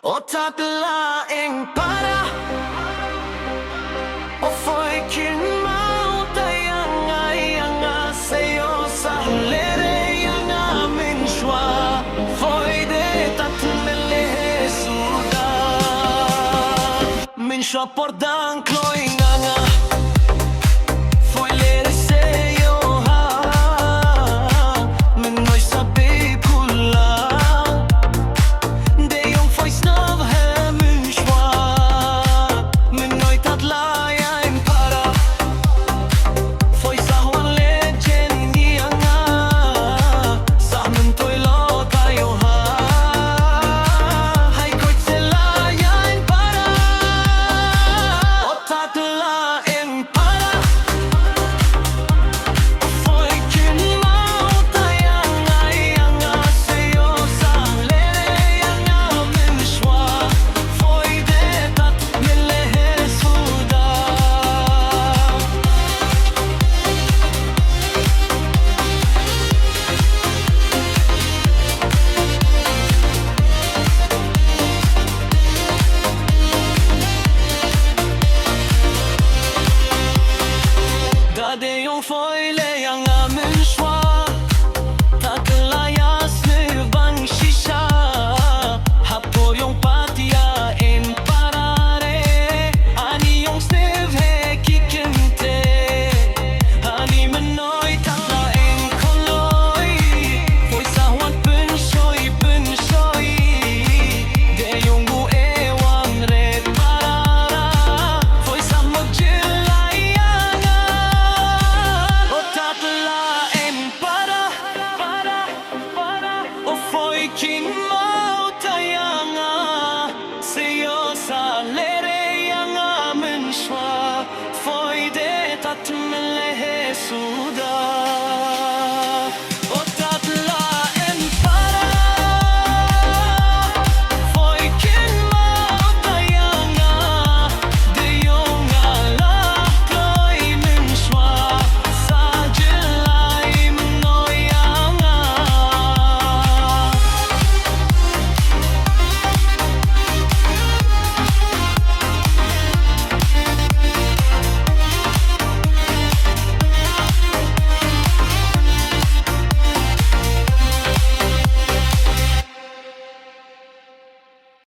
O tatlaing para O foi kinmautayanga sa'yo sa hulere yang amin siya Foi de tatmele suda Min siya por dan kloinganga Foi lere sa'yo ha Min no'y sabi pula Det yung foile yang amin shwa Tatlayas nirvang shisha Hapo yung patya in parare Ani yung stiv he kikinte Ani menoy tatlaing koloy Foi sa huan penshoy De yung buewang red parara Foi sa King